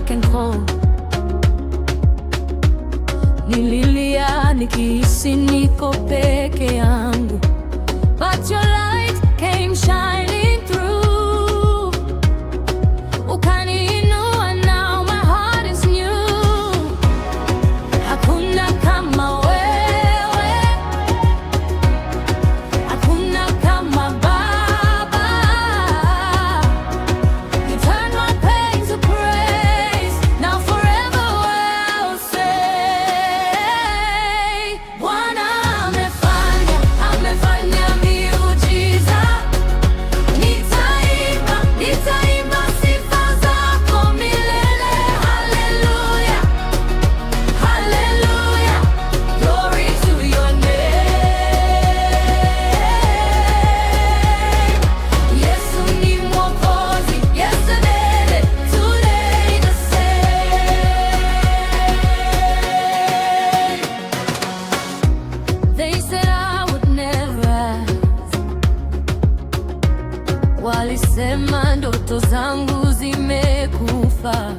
dark and cold. Nililia nikihisi niko peke yangu, but your light came shining through. Ukaniinua, now my heart is new. Hakuna kama wewe, hakuna kama Baba. You turn my pain to praise, now forever I'll say, Bwana amefanya miujiza. Nitaimba sifa zako milele. Hallelujah, hallelujah, glory to your name. Yesu ni Mwokozi, yesterday, today the same. They said I would never ask. Walisema ndoto zangu zimekufa.